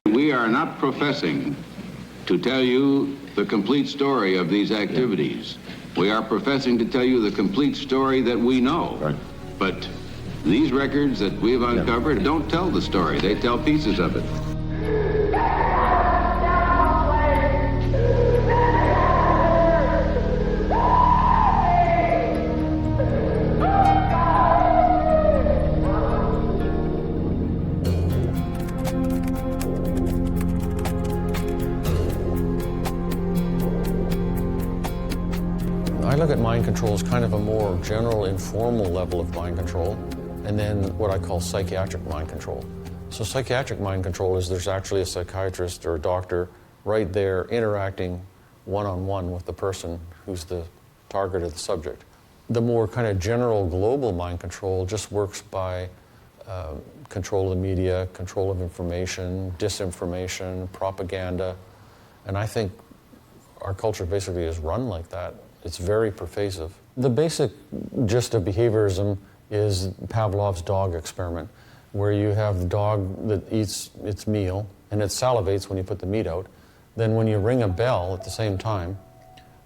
We are not professing to tell you the complete story of these activities. We are professing to tell you the complete story that we know. Right. But these records that we've uncovered don't tell the story. They tell pieces of it. I look at mind control as kind of a more general, informal level of mind control, and then what I call psychiatric mind control. So psychiatric mind control is there's actually a psychiatrist or a doctor right there interacting one-on-one with the person who's the target of the subject. The more kind of general global mind control just works by control of the media, control of information, disinformation, propaganda, and I think our culture basically is run like that. It's very pervasive. The basic gist of behaviorism is Pavlov's dog experiment, where you have the dog that eats its meal and it salivates when you put the meat out. Then when you ring a bell at the same time,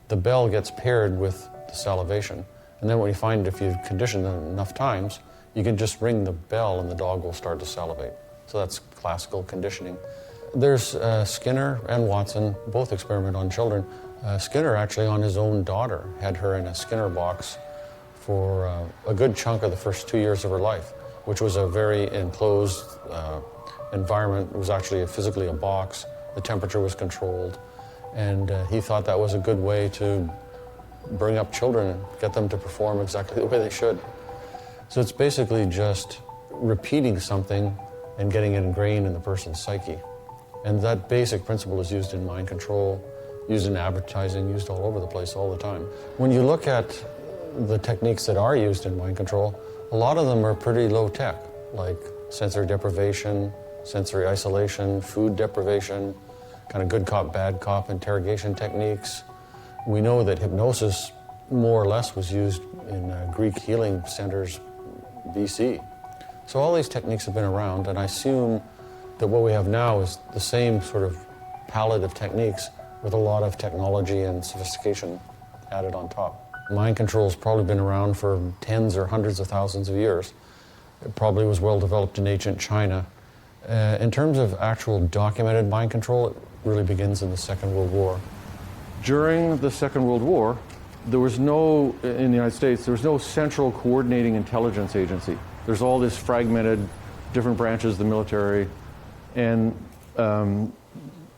the bell gets paired with the salivation. And then what you find, if you condition it enough times, you can just ring the bell and the dog will start to salivate. So that's classical conditioning. There's Skinner and Watson, both experiment on children. Skinner actually on his own daughter had her in a Skinner box for a good chunk of the first 2 years of her life, which was a very enclosed environment. It was actually physically a box. The temperature was controlled. And he thought that was a good way to bring up children and get them to perform exactly the way they should. So it's basically just repeating something and getting it ingrained in the person's psyche. And that basic principle is used in mind control, used in advertising, used all over the place all the time. When you look at the techniques that are used in mind control, a lot of them are pretty low tech, like sensory deprivation, sensory isolation, food deprivation, kind of good cop, bad cop interrogation techniques. We know that hypnosis more or less was used in Greek healing centers BC. So all these techniques have been around, and I assume that what we have now is the same sort of palette of techniques with a lot of technology and sophistication added on top. Mind control has probably been around for tens or hundreds of thousands of years. It probably was well developed in ancient China. In terms of actual documented mind control, it really begins in the Second World War. During the Second World War, there was no, in the United States, there was no central coordinating intelligence agency. There's all this fragmented, different branches of the military, and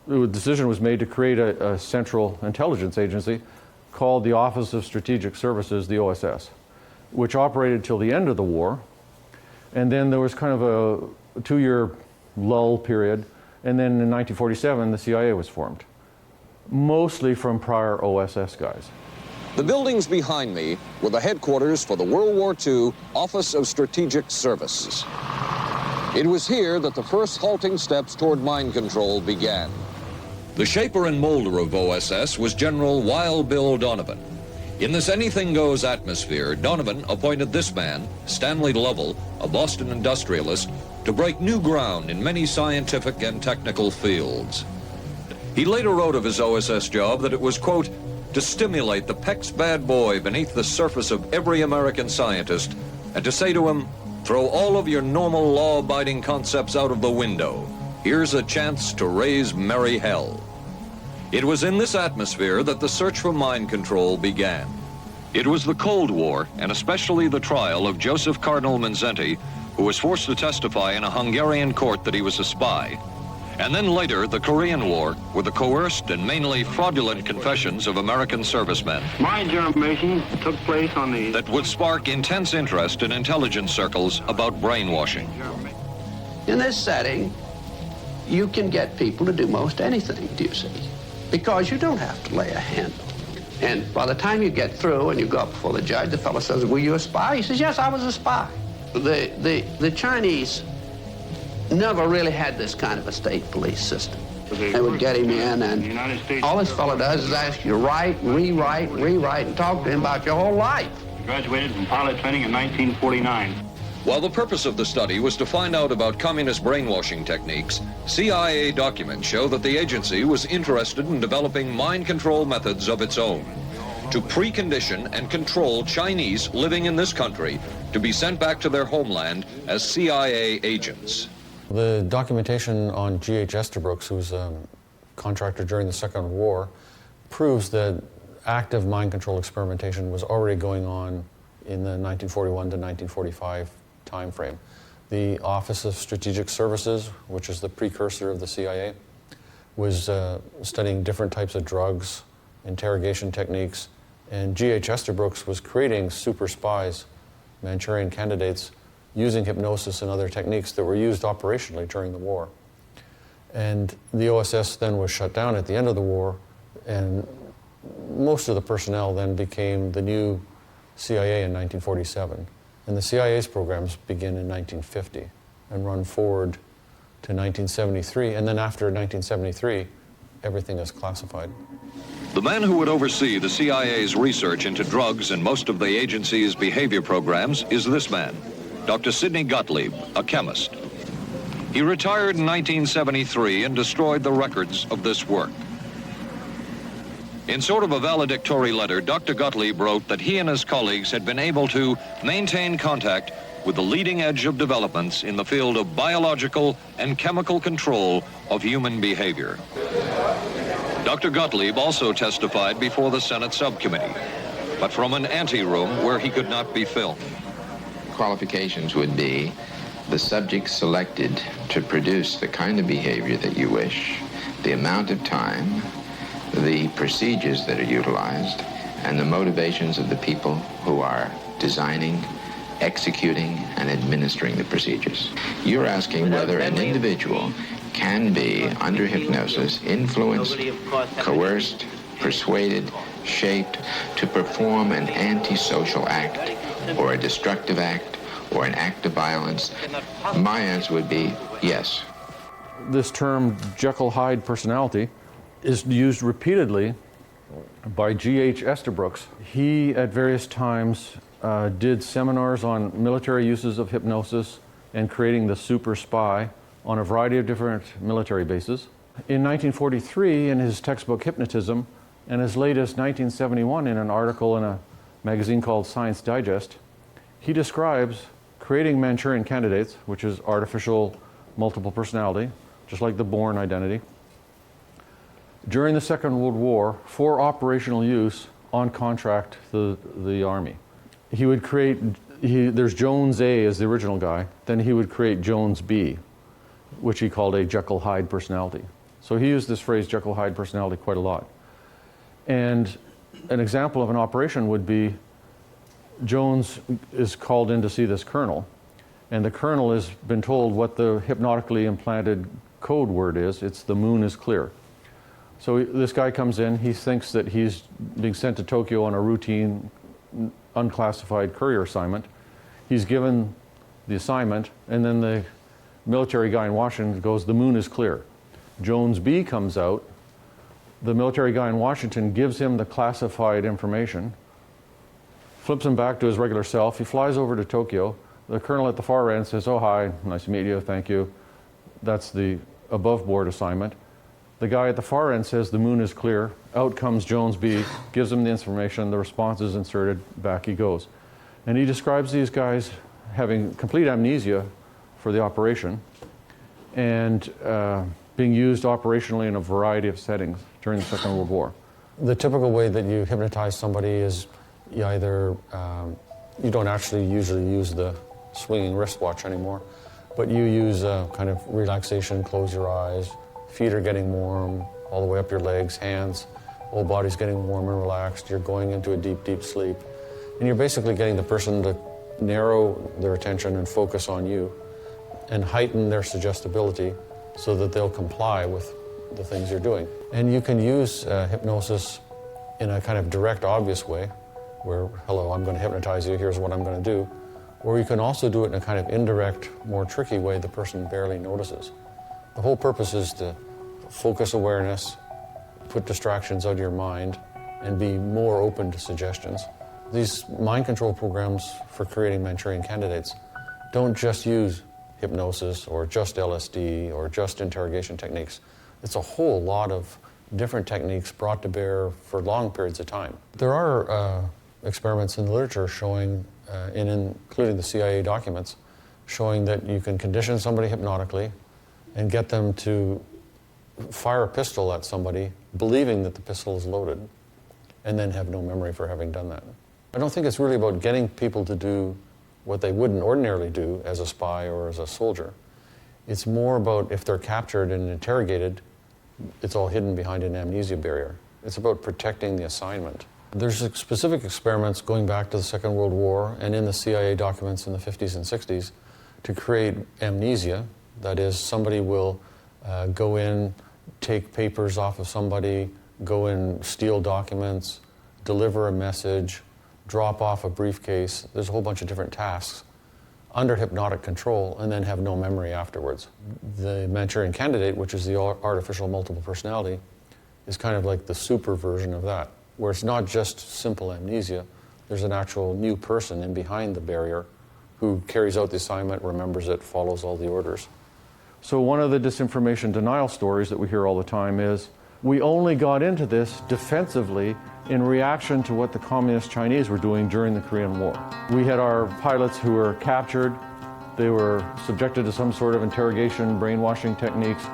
the decision was made to create a central intelligence agency called the Office of Strategic Services, the OSS, which operated till the end of the war. And then there was kind of a 2-year lull period, and then in 1947 the CIA was formed, mostly from prior OSS guys. The buildings behind me were the headquarters for the World War II Office of Strategic Services. It was here that the first halting steps toward mind control began. The shaper and molder of OSS was General Wild Bill Donovan. In this anything-goes atmosphere, Donovan appointed this man, Stanley Lovell, a Boston industrialist, to break new ground in many scientific and technical fields. He later wrote of his OSS job that it was, quote, to stimulate the PEC's bad boy beneath the surface of every American scientist and to say to him, throw all of your normal law-abiding concepts out of the window. Here's a chance to raise merry hell. It was in this atmosphere that the search for mind control began. It was the Cold War, and especially the trial of Joseph Cardinal Mindszenty, who was forced to testify in a Hungarian court that he was a spy. And then later, the Korean War, with the coerced and mainly fraudulent confessions of American servicemen. My information took place on the... that would spark intense interest in intelligence circles about brainwashing. In this setting, you can get people to do most anything, do you see? Because you don't have to lay a hand on them. And by the time you get through and you go up before the judge, the fellow says, were you a spy? He says, yes, I was a spy. The Chinese never really had this kind of a state police system. They would get him in, and all this fellow does is ask you to write, rewrite, and talk to him about your whole life. Graduated from pilot training in 1949. While the purpose of the study was to find out about communist brainwashing techniques, CIA documents show that the agency was interested in developing mind control methods of its own to precondition and control Chinese living in this country to be sent back to their homeland as CIA agents. The documentation on G.H. Estabrooks, who was a contractor during the Second World War, proves that active mind control experimentation was already going on in the 1941 to 1945 time frame. The Office of Strategic Services, which is the precursor of the CIA, was studying different types of drugs, interrogation techniques, and G.H. Estabrooks was creating super spies, Manchurian candidates, using hypnosis and other techniques that were used operationally during the war. And the OSS then was shut down at the end of the war, and most of the personnel then became the new CIA in 1947. And the CIA's programs begin in 1950 and run forward to 1973, and then after 1973, everything is classified. The man who would oversee the CIA's research into drugs and most of the agency's behavior programs is this man, Dr. Sidney Gottlieb, a chemist. He retired in 1973 and destroyed the records of this work. In sort of a valedictory letter, Dr. Gottlieb wrote that he and his colleagues had been able to maintain contact with the leading edge of developments in the field of biological and chemical control of human behavior. Dr. Gottlieb also testified before the Senate subcommittee, but from an anteroom where he could not be filmed. Qualifications would be the subject selected to produce the kind of behavior that you wish, the amount of time, the procedures that are utilized, and the motivations of the people who are designing, executing, and administering the procedures. You're asking whether an individual can be, under hypnosis, influenced, coerced, persuaded, shaped to perform an antisocial act, or a destructive act, or an act of violence. My answer would be yes. This term Jekyll-Hyde personality is used repeatedly by G.H. Estabrooks. He, at various times, did seminars on military uses of hypnosis and creating the super spy on a variety of different military bases. In 1943, in his textbook Hypnotism, and as late as 1971 in an article in a magazine called Science Digest, he describes creating Manchurian candidates, which is artificial multiple personality, just like the Bourne identity, during the Second World War for operational use on contract to the Army. He would create, there's Jones A as the original guy, then he would create Jones B, which he called a Jekyll-Hyde personality. So he used this phrase Jekyll-Hyde personality quite a lot. And an example of an operation would be Jones is called in to see this colonel, and the colonel has been told what the hypnotically implanted code word is. It's "the moon is clear." So this guy comes in, he thinks that he's being sent to Tokyo on a routine, unclassified courier assignment. He's given the assignment, and then the military guy in Washington goes, "The moon is clear." Jones B comes out, the military guy in Washington gives him the classified information, flips him back to his regular self. He flies over to Tokyo. The colonel at the far end says, "Oh, hi, nice to meet you, thank you." That's the above board assignment. The guy at the far end says, "The moon is clear." Out comes Jones B, gives him the information, the response is inserted, back he goes. And he describes these guys having complete amnesia for the operation and being used operationally in a variety of settings during the Second World War. The typical way that you hypnotize somebody is you either, you don't actually usually use the swinging wristwatch anymore, but you use kind of relaxation, close your eyes, feet are getting warm, all the way up your legs, hands, whole body's getting warm and relaxed, you're going into a deep, deep sleep. And you're basically getting the person to narrow their attention and focus on you and heighten their suggestibility so that they'll comply with the things you're doing. And you can use hypnosis in a kind of direct, obvious way, where, hello, I'm going to hypnotize you, here's what I'm going to do. Or you can also do it in a kind of indirect, more tricky way the person barely notices. The whole purpose is to focus awareness, put distractions out of your mind, and be more open to suggestions. These mind control programs for creating Manchurian candidates don't just use hypnosis or just LSD or just interrogation techniques. It's a whole lot of different techniques brought to bear for long periods of time. There are experiments in the literature showing, including the CIA documents, showing that you can condition somebody hypnotically and get them to fire a pistol at somebody, believing that the pistol is loaded, and then have no memory for having done that. I don't think it's really about getting people to do what they wouldn't ordinarily do as a spy or as a soldier. It's more about if they're captured and interrogated, it's all hidden behind an amnesia barrier. It's about protecting the assignment. There's specific experiments going back to the Second World War and in the CIA documents in the 50s and 60s to create amnesia. That is, somebody will go in, take papers off of somebody, go and steal documents, deliver a message, drop off a briefcase. There's a whole bunch of different tasks under hypnotic control and then have no memory afterwards. The Manchurian Candidate, which is the artificial multiple personality, is kind of like the super version of that, where it's not just simple amnesia. There's an actual new person in behind the barrier who carries out the assignment, remembers it, follows all the orders. So one of the disinformation denial stories that we hear all the time is, we only got into this defensively in reaction to what the communist Chinese were doing during the Korean War. We had our pilots who were captured. They were subjected to some sort of interrogation, brainwashing techniques.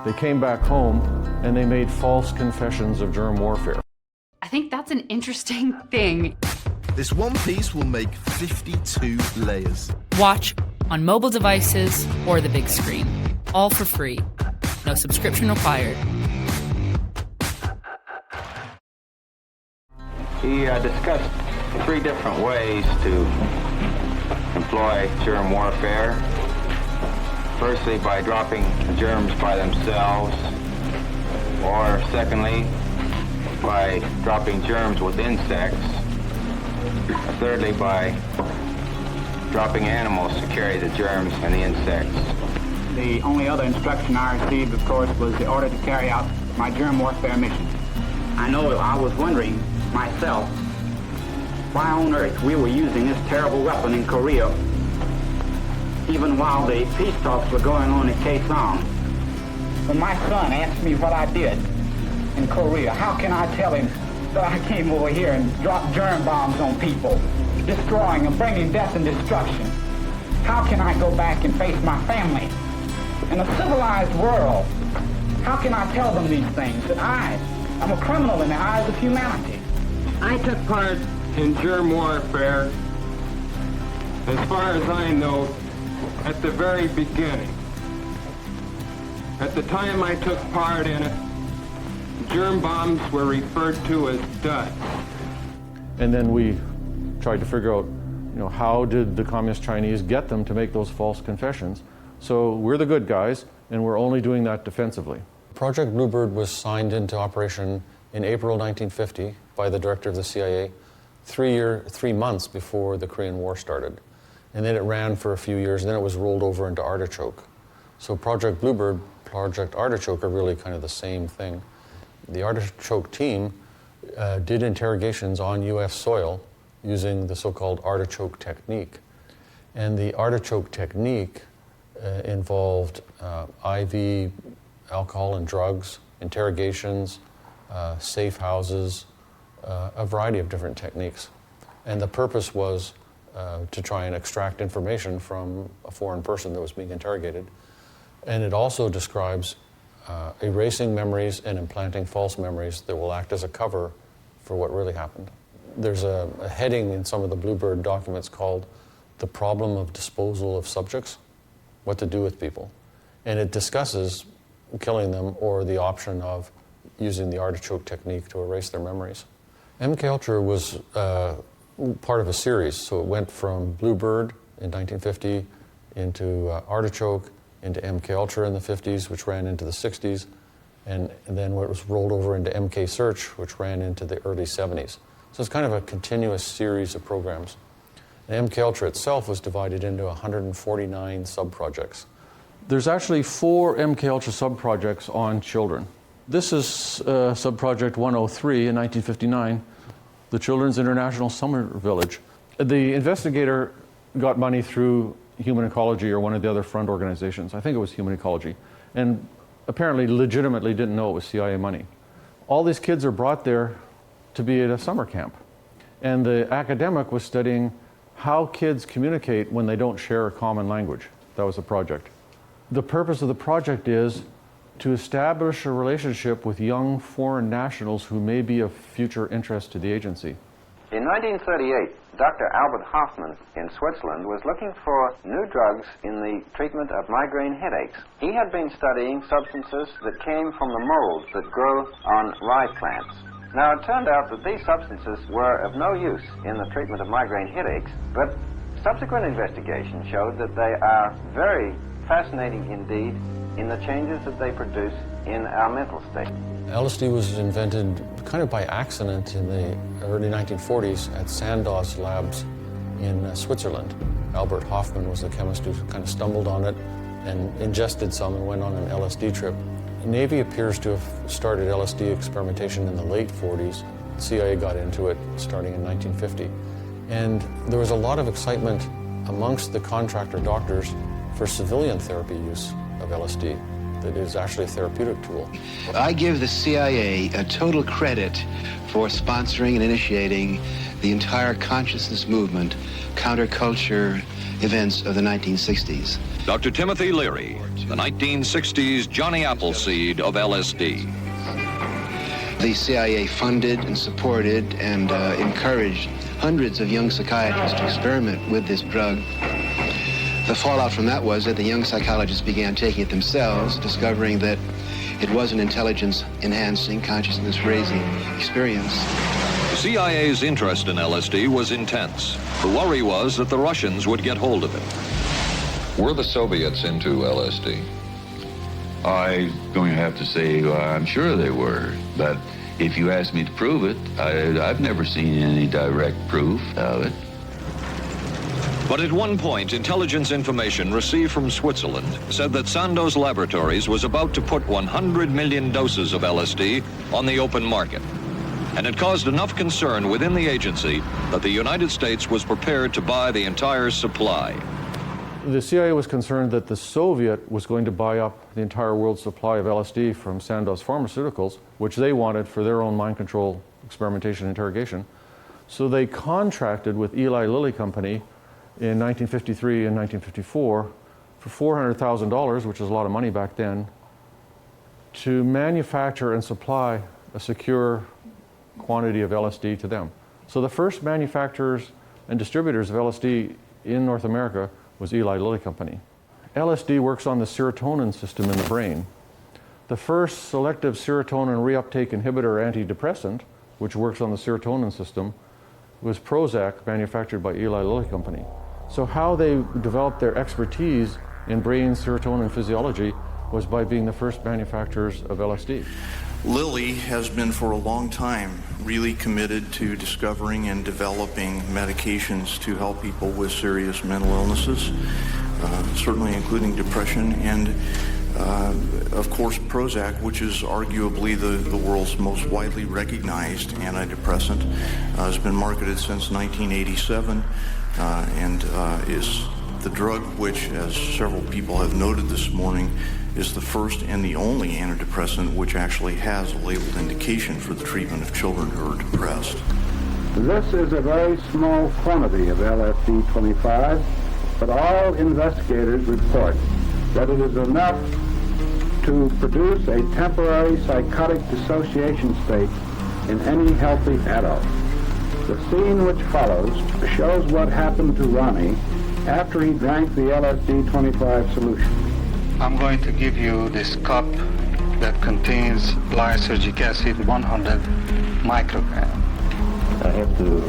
They came back home and they made false confessions of germ warfare. I think that's an interesting thing. This one piece will make 52 layers. Watch on mobile devices or the big screen. All for free. No subscription required. He discussed 3 different ways to employ germ warfare. Firstly, by dropping germs by themselves, or secondly, by dropping germs with insects. Thirdly, by dropping animals to carry the germs and the insects. The only other instruction I received, of course, was the order to carry out my germ warfare mission. I know I was wondering myself why on earth we were using this terrible weapon in Korea, even while the peace talks were going on in Kaesong. When my son asked me what I did in Korea, how can I tell him that I came over here and dropped germ bombs on people, destroying and bringing death and destruction? How can I go back and face my family? In a civilized world, how can I tell them these things, that I'm a criminal in the eyes of humanity? I took part in germ warfare, as far as I know, at the very beginning. At the time I took part in it, germ bombs were referred to as duds. And then we tried to figure out, how did the communist Chinese get them to make those false confessions? So we're the good guys, and we're only doing that defensively. Project Bluebird was signed into operation in April 1950 by the director of the CIA, 3 months before the Korean War started. And then it ran for a few years, and then it was rolled over into Artichoke. So Project Bluebird, Project Artichoke are really kind of the same thing. The Artichoke team did interrogations on U.S. soil using the so-called artichoke technique. And the artichoke technique involved IV alcohol and drugs, interrogations, safe houses, a variety of different techniques. And the purpose was to try and extract information from a foreign person that was being interrogated. And it also describes erasing memories and implanting false memories that will act as a cover for what really happened. There's a heading in some of the Bluebird documents called The Problem of Disposal of Subjects, what to do with people. And it discusses killing them or the option of using the artichoke technique to erase their memories. MKUltra was part of a series, so it went from Bluebird in 1950 into Artichoke, into MKUltra in the 50s, which ran into the 60s, and then it was rolled over into MK Search, which ran into the early 70s. So it's kind of a continuous series of programs. And MKUltra itself was divided into 149 sub-projects. There's actually 4 MKUltra sub-projects on children. This is sub-project 103 in 1959, the Children's International Summer Village. The investigator got money through Human Ecology or one of the other front organizations. I think it was Human Ecology. And apparently legitimately didn't know it was CIA money. All these kids are brought there to be at a summer camp. And the academic was studying how kids communicate when they don't share a common language. That was the project. The purpose of the project is to establish a relationship with young foreign nationals who may be of future interest to the agency. In 1938, Dr. Albert Hoffman in Switzerland was looking for new drugs in the treatment of migraine headaches. He had been studying substances that came from the molds that grow on rye plants. Now, it turned out that these substances were of no use in the treatment of migraine headaches, but subsequent investigation showed that they are very fascinating indeed in the changes that they produce in our mental state. LSD was invented kind of by accident in the early 1940s at Sandoz labs in Switzerland. Albert Hoffman was the chemist who kind of stumbled on it and ingested some and went on an LSD trip. The Navy appears to have started LSD experimentation in the late 40s. The CIA got into it starting in 1950. And there was a lot of excitement amongst the contractor doctors for civilian therapy use of LSD. That is actually a therapeutic tool. I give the CIA a total credit for sponsoring and initiating the entire consciousness movement, counterculture events of the 1960s. Dr. Timothy Leary, the 1960s Johnny Appleseed of LSD. The CIA funded and supported and encouraged hundreds of young psychiatrists to experiment with this drug. The fallout from that was that the young psychologists began taking it themselves, discovering that it was an intelligence-enhancing, consciousness-raising experience. The CIA's interest in LSD was intense. The worry was that the Russians would get hold of it. Were the Soviets into LSD? I'm going to have to say I'm sure they were, but if you ask me to prove it, I've never seen any direct proof of it. But at one point, intelligence information received from Switzerland said that Sandoz Laboratories was about to put 100 million doses of LSD on the open market. And it caused enough concern within the agency that the United States was prepared to buy the entire supply. The CIA was concerned that the Soviet was going to buy up the entire world's supply of LSD from Sandoz Pharmaceuticals, which they wanted for their own mind control experimentation and interrogation. So they contracted with Eli Lilly Company in 1953 and 1954 for $400,000, which was a lot of money back then, to manufacture and supply a secure quantity of LSD to them. So the first manufacturers and distributors of LSD in North America was Eli Lilly Company. LSD works on the serotonin system in the brain. The first selective serotonin reuptake inhibitor antidepressant, which works on the serotonin system, was Prozac, manufactured by Eli Lilly Company. So how they developed their expertise in brain serotonin physiology was by being the first manufacturers of LSD. Lilly has been for a long time really committed to discovering and developing medications to help people with serious mental illnesses, certainly including depression, and of course Prozac, which is arguably the world's most widely recognized antidepressant, has been marketed since 1987 and is the drug which, as several people have noted this morning, is the first and the only antidepressant which actually has a labeled indication for the treatment of children who are depressed. This is a very small quantity of LSD-25, but all investigators report that it is enough to produce a temporary psychotic dissociation state in any healthy adult. The scene which follows shows what happened to Ronnie after he drank the LSD-25 solution. I'm going to give you this cup that contains lysergic acid, 100 micrograms. I have to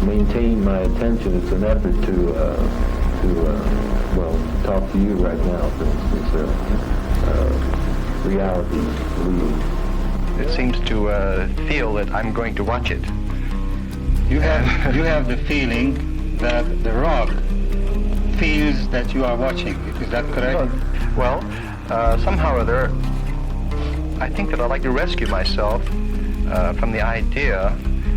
maintain my attention. It's an effort to talk to you right now, for instance. Reality reading. It seems to feel that I'm going to watch it. You have the feeling that the rock feels that you are watching. Is that correct? Well, somehow or other, I think that I'd like to rescue myself from the idea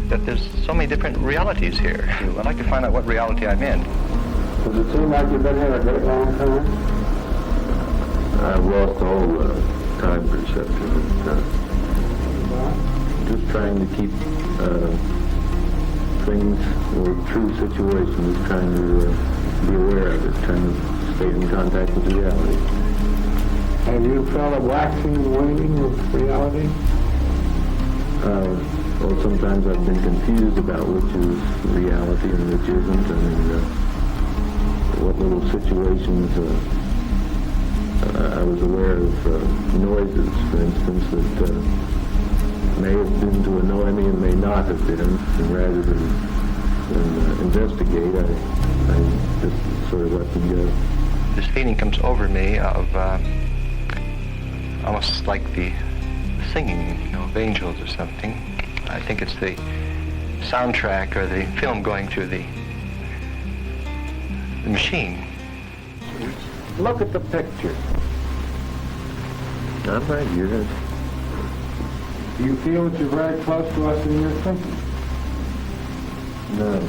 that there's so many different realities here. I'd like to find out what reality I'm in. Does it seem like you've been here a great long time? I've lost all time perception. Just trying to keep things or true situations, trying to be aware of it, trying to stay in contact with reality. Have you felt a waxing and waning of reality? Well, sometimes I've been confused about which is reality and which isn't, and what little situations I was aware of noises, for instance, that may have been to annoy me and may not have been, and rather than investigate, I just sort of let them go. This feeling comes over me of almost like the singing, of angels or something. I think it's the soundtrack or the film going through the machine. Look at the picture. I'm right here. Do you feel that you're very close to us in your thinking? No.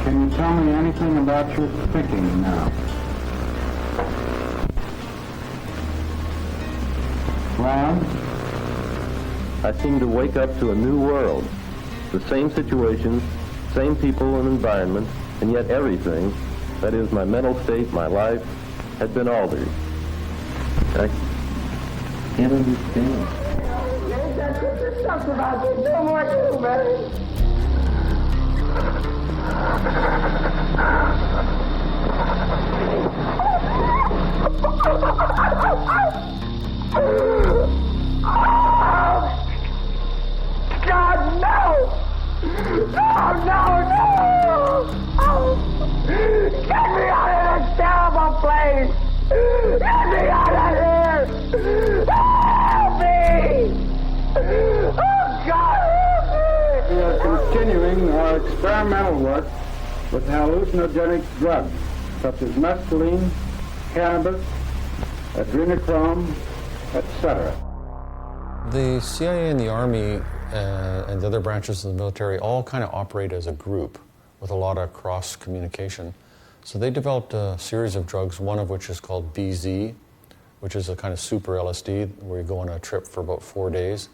Can you tell me anything about your thinking now? Ron? I seem to wake up to a new world. The same situations, same people and environment, and yet everything, that is my mental state, my life, had been altered. I can't understand. There's something about you. No more too, man. God, no! No! Get me out of this terrible place! Get me out of here! Help me! Oh, God, help me! We are continuing our experimental work with hallucinogenic drugs, such as mescaline, cannabis, adrenochrome, etc. The CIA and the Army and the other branches of the military all kind of operate as a group with a lot of cross communication. So they developed a series of drugs, one of which is called BZ, which is a kind of super LSD where you go on a trip for about 4 days.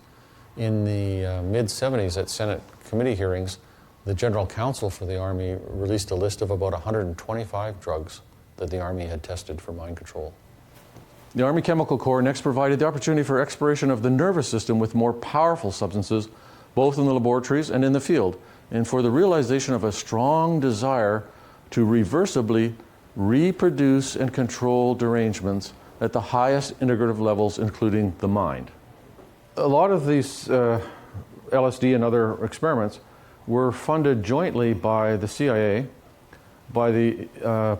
In the mid-70s at Senate committee hearings, the General Counsel for the Army released a list of about 125 drugs that the Army had tested for mind control. The Army Chemical Corps next provided the opportunity for exploration of the nervous system with more powerful substances, both in the laboratories and in the field, and for the realization of a strong desire to reversibly reproduce and control derangements at the highest integrative levels, including the mind. A lot of these LSD and other experiments were funded jointly by the CIA, by the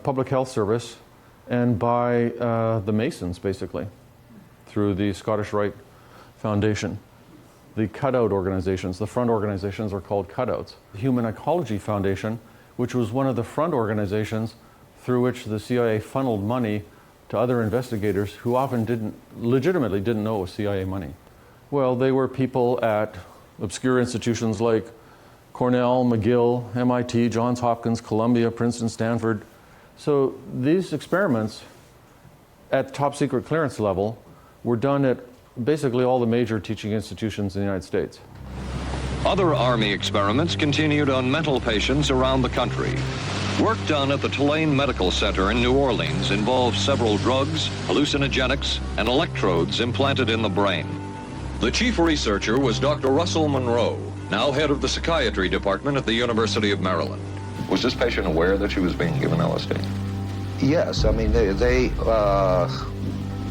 Public Health Service, and by the Masons, basically, through the Scottish Rite Foundation. The cutout organizations, the front organizations are called cutouts. The Human Ecology Foundation, which was one of the front organizations through which the CIA funneled money to other investigators who often legitimately didn't know it was CIA money. Well, they were people at obscure institutions like Cornell, McGill, MIT, Johns Hopkins, Columbia, Princeton, Stanford. So these experiments at top secret clearance level were done at basically all the major teaching institutions in the United States. Other Army experiments continued on mental patients around the country. Work done at the Tulane Medical Center in New Orleans involved several drugs, hallucinogenics, and electrodes implanted in the brain. The chief researcher was Dr. Russell Monroe, now head of the psychiatry department at the University of Maryland. Was this patient aware that she was being given LSD? Yes, I mean, they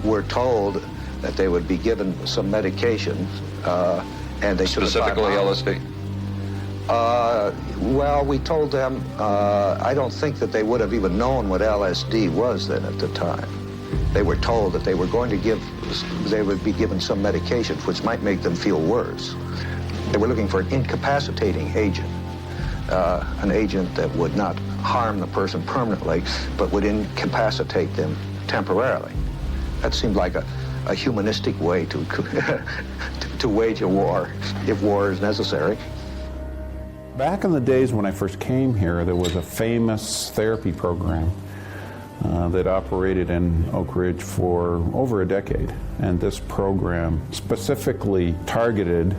were told that they would be given some medication, and they should have Specifically LSD? Well, we told them, I don't think that they would have even known what LSD was then at the time. They were told that they were going to they would be given some medications which might make them feel worse. They were looking for an incapacitating agent, an agent that would not harm the person permanently, but would incapacitate them temporarily. That seemed like a a humanistic way to, to wage a war, if war is necessary. Back in the days when I first came here, there was a famous therapy program that operated in Oak Ridge for over a decade. And this program specifically targeted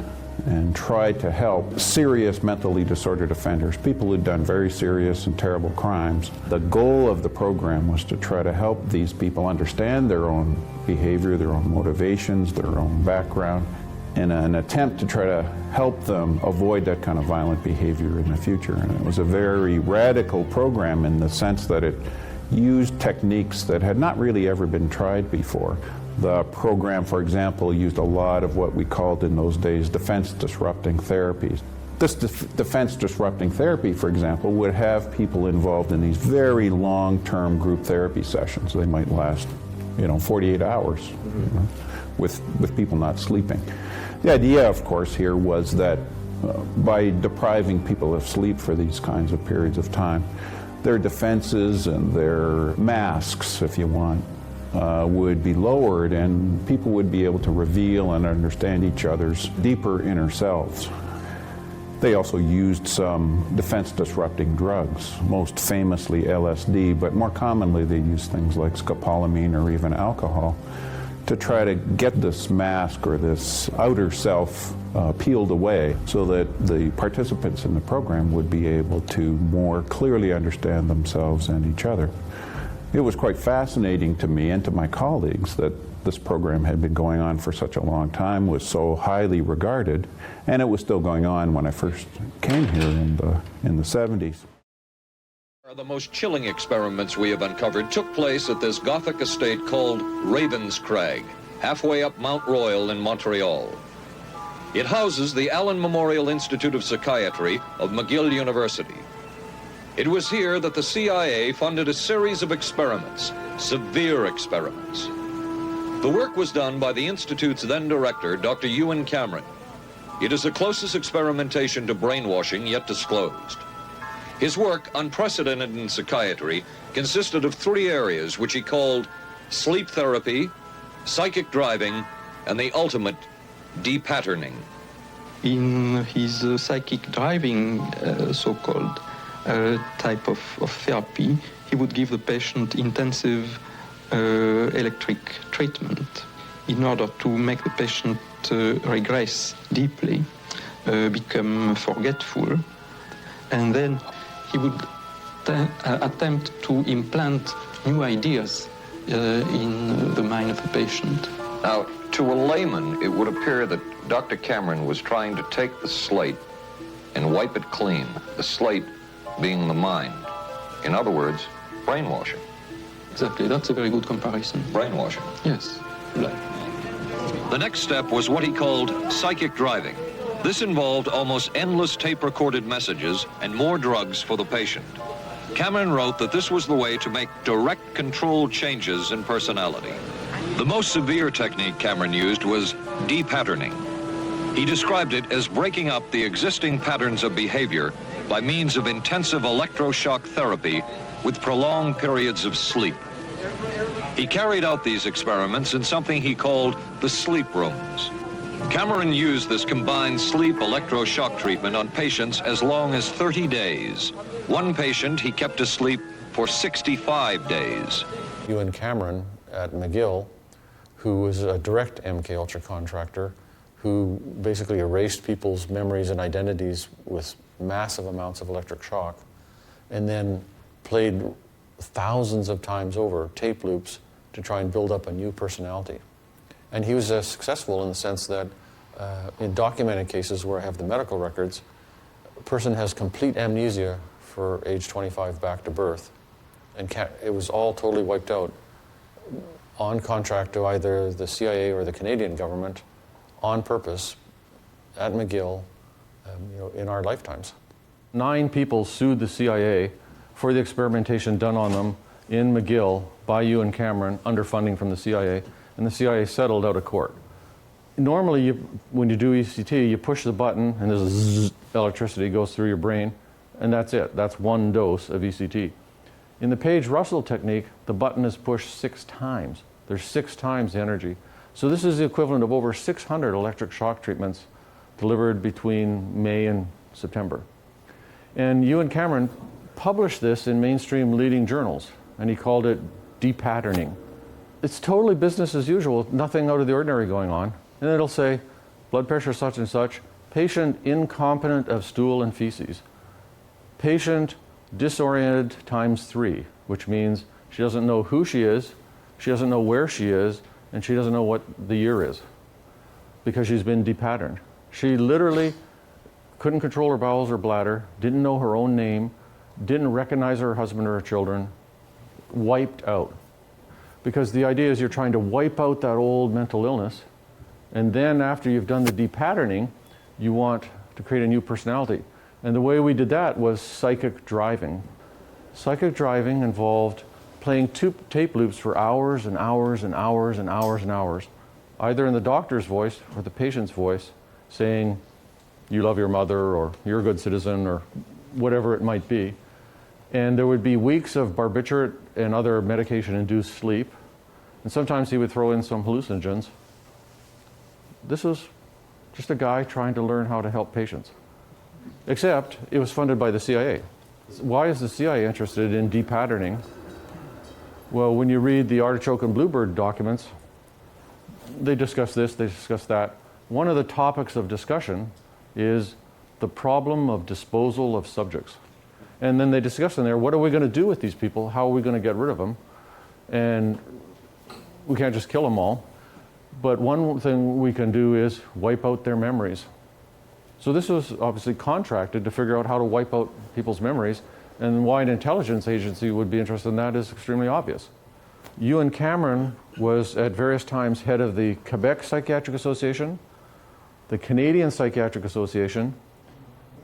and tried to help serious mentally disordered offenders, people who'd done very serious and terrible crimes. The goal of the program was to try to help these people understand their own behavior, their own motivations, their own background, in an attempt to try to help them avoid that kind of violent behavior in the future. And it was a very radical program in the sense that it used techniques that had not really ever been tried before. The program, for example, used a lot of what we called in those days defense-disrupting therapies. This defense-disrupting therapy, for example, would have people involved in these very long-term group therapy sessions. They might last, 48 hours, with people not sleeping. The idea, of course, here was that by depriving people of sleep for these kinds of periods of time, their defenses and their masks, if you want, would be lowered, and people would be able to reveal and understand each other's deeper inner selves. They also used some defense-disrupting drugs, most famously LSD, but more commonly they used things like scopolamine or even alcohol to try to get this mask or this outer self peeled away so that the participants in the program would be able to more clearly understand themselves and each other. It was quite fascinating to me and to my colleagues that this program had been going on for such a long time, was so highly regarded, and it was still going on when I first came here in the 70s. The most chilling experiments we have uncovered took place at this Gothic estate called Ravenscrag, halfway up Mount Royal in Montreal. It houses the Allen Memorial Institute of Psychiatry of McGill University. It was here that the CIA funded a series of experiments, severe experiments. The work was done by the Institute's then director, Dr. Ewan Cameron. It is the closest experimentation to brainwashing yet disclosed. His work, unprecedented in psychiatry, consisted of 3 areas which he called sleep therapy, psychic driving, and the ultimate depatterning. In his psychic driving, so-called type of therapy, he would give the patient intensive electric treatment in order to make the patient regress deeply, become forgetful, and then he would attempt to implant new ideas in the mind of the patient. Now, to a layman, it would appear that Dr. Cameron was trying to take the slate and wipe it clean, the slate being the mind. In other words, brainwashing. Exactly, that's a very good comparison. Brainwashing. Yes. The next step was what he called psychic driving. This involved almost endless tape-recorded messages and more drugs for the patient. Cameron wrote that this was the way to make direct controlled changes in personality. The most severe technique Cameron used was depatterning. He described it as breaking up the existing patterns of behavior by means of intensive electroshock therapy with prolonged periods of sleep. He carried out these experiments in something he called the sleep rooms. Cameron used this combined sleep electroshock treatment on patients as long as 30 days. One patient he kept asleep for 65 days. Ewan Cameron at McGill, who was a direct MKUltra contractor, who basically erased people's memories and identities with massive amounts of electric shock, and then played thousands of times over tape loops to try and build up a new personality. And he was successful in the sense that in documented cases where I have the medical records, a person has complete amnesia for age 25 back to birth, and it was all totally wiped out on contract to either the CIA or the Canadian government on purpose at McGill in our lifetimes. 9 people sued the CIA for the experimentation done on them in McGill by Ewan Cameron under funding from the CIA, and the CIA settled out of court. Normally, when you do ECT, you push the button and there's a zzz, electricity goes through your brain, and that's it. That's one dose of ECT. In the Page-Russell technique, the button is pushed 6 times. There's 6 times the energy. So this is the equivalent of over 600 electric shock treatments delivered between May and September. And Ewan Cameron published this in mainstream leading journals, and he called it depatterning. It's totally business as usual, nothing out of the ordinary going on. And it'll say, blood pressure such and such, patient incompetent of stool and feces, patient disoriented ×3, which means she doesn't know who she is, she doesn't know where she is, and she doesn't know what the year is because she's been depatterned. She literally couldn't control her bowels or bladder, didn't know her own name, didn't recognize her husband or her children, wiped out. Because the idea is you're trying to wipe out that old mental illness, and then after you've done the depatterning, you want to create a new personality. And the way we did that was psychic driving. Psychic driving involved playing two tape loops for hours and hours and hours and hours and hours, either in the doctor's voice or the patient's voice, saying, you love your mother, or you're a good citizen, or whatever it might be. And there would be weeks of barbiturate and other medication-induced sleep. And sometimes he would throw in some hallucinogens. This was just a guy trying to learn how to help patients. Except it was funded by the CIA. Why is the CIA interested in depatterning? Well, when you read the Artichoke and Bluebird documents, they discuss this, they discuss that. One of the topics of discussion is the problem of disposal of subjects. And then they discuss in there, what are we going to do with these people? How are we going to get rid of them? And we can't just kill them all. But one thing we can do is wipe out their memories. So this was obviously contracted to figure out how to wipe out people's memories. And why an intelligence agency would be interested in that is extremely obvious. Ewan Cameron was at various times head of the Quebec Psychiatric Association, the Canadian Psychiatric Association,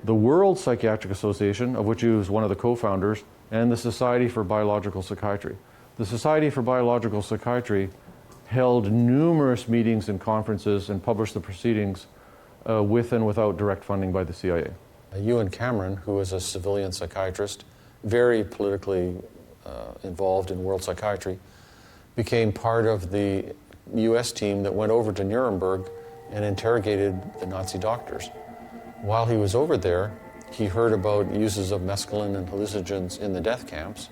the World Psychiatric Association, of which he was one of the co-founders, and the Society for Biological Psychiatry. The Society for Biological Psychiatry held numerous meetings and conferences and published the proceedings with and without direct funding by the CIA. Ewan Cameron, who was a civilian psychiatrist, very politically involved in world psychiatry, became part of the US team that went over to Nuremberg and interrogated the Nazi doctors. While he was over there, he heard about uses of mescaline and hallucinogens in the death camps.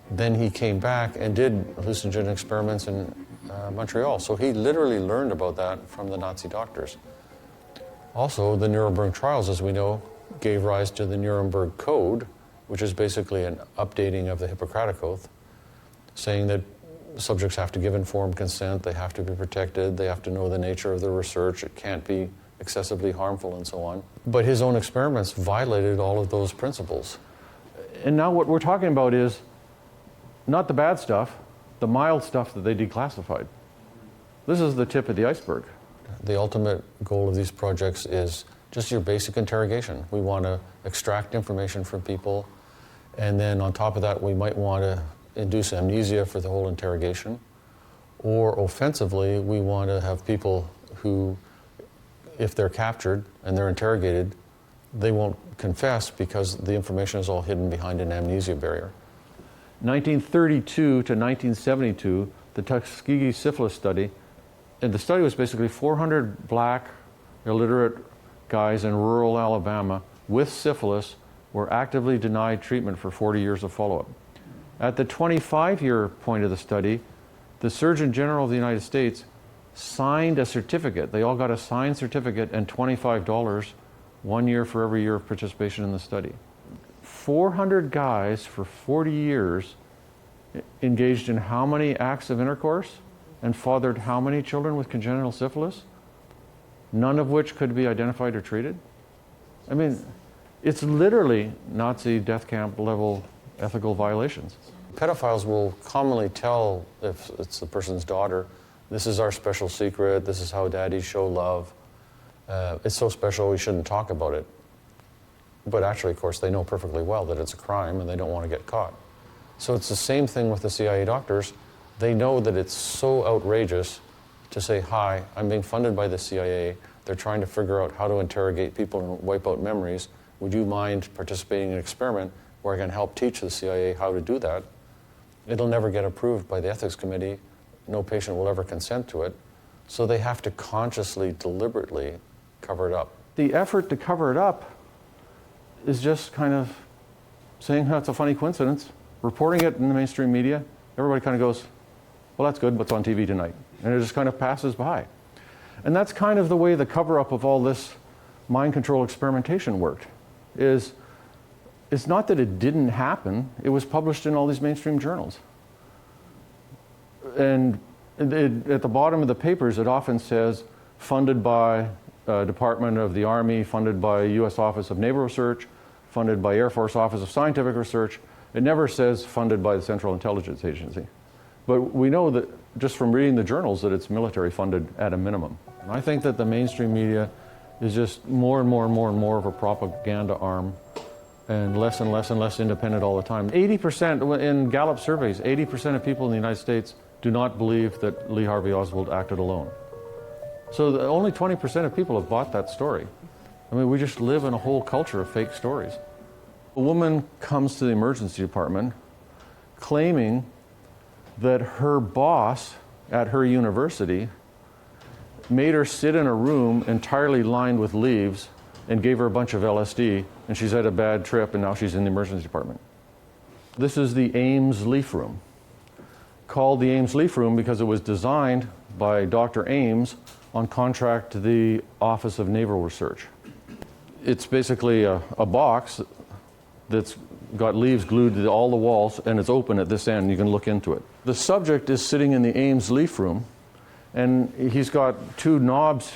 Then he came back and did hallucinogen experiments in Montreal. So he literally learned about that from the Nazi doctors. Also, the Nuremberg trials, as we know, gave rise to the Nuremberg Code, which is basically an updating of the Hippocratic Oath, saying that subjects have to give informed consent, they have to be protected, they have to know the nature of the research, it can't be excessively harmful, and so on. But his own experiments violated all of those principles. And now what we're talking about is not the bad stuff, the mild stuff that they declassified. This is the tip of the iceberg. The ultimate goal of these projects is just your basic interrogation. We want to extract information from people, and then on top of that, we might want to induce amnesia for the whole interrogation. Or offensively, we want to have people who, if they're captured and they're interrogated, they won't confess because the information is all hidden behind an amnesia barrier. 1932 to 1972, the Tuskegee syphilis study, and the study was basically 400 black, illiterate guys in rural Alabama with syphilis were actively denied treatment for 40 years of follow-up. At the 25-year point of the study, the Surgeon General of the United States signed a certificate. They all got a signed certificate and $25, 1 year for every year of participation in the study. 400 guys for 40 years engaged in how many acts of intercourse and fathered how many children with congenital syphilis, none of which could be identified or treated? I mean, it's literally Nazi death camp level ethical violations. Pedophiles will commonly tell, if it's the person's daughter, this is our special secret, this is how daddies show love. It's so special we shouldn't talk about it. But actually, of course, they know perfectly well that it's a crime and they don't want to get caught. So it's the same thing with the CIA doctors. They know that it's so outrageous to say, hi, I'm being funded by the CIA. They're trying to figure out how to interrogate people and wipe out memories. Would you mind participating in an experiment where I can help teach the CIA how to do that? It'll never get approved by the ethics committee. No patient will ever consent to it. So they have to consciously, deliberately cover it up. The effort to cover it up is just kind of saying, oh, it's a funny coincidence, reporting it in the mainstream media. Everybody kind of goes, well, that's good, what's on TV tonight? And it just kind of passes by. And that's kind of the way the cover-up of all this mind control experimentation worked. It's not that it didn't happen, it was published in all these mainstream journals. And at the bottom of the papers, it often says, funded by Department of the Army, funded by U.S. Office of Naval Research, funded by Air Force Office of Scientific Research. It never says funded by the Central Intelligence Agency. But we know that just from reading the journals that it's military funded at a minimum. And I think that the mainstream media is just more and more and more and more of a propaganda arm and less and less independent all the time. 80%, in Gallup surveys, 80% of people in the United States do not believe that Lee Harvey Oswald acted alone. So only 20% of people have bought that story. I mean, we just live in a whole culture of fake stories. A woman comes to the emergency department claiming that her boss at her university made her sit in a room entirely lined with leaves and gave her a bunch of LSD, and she's had a bad trip and now she's in the emergency department. This is the Ames Leaf Room, called the Ames Leaf Room because it was designed by Dr. Ames on contract to the Office of Naval Research. It's basically a box that's got leaves glued to all the walls, and it's open at this end. You can look into it. The subject is sitting in the Ames Leaf Room, and he's got two knobs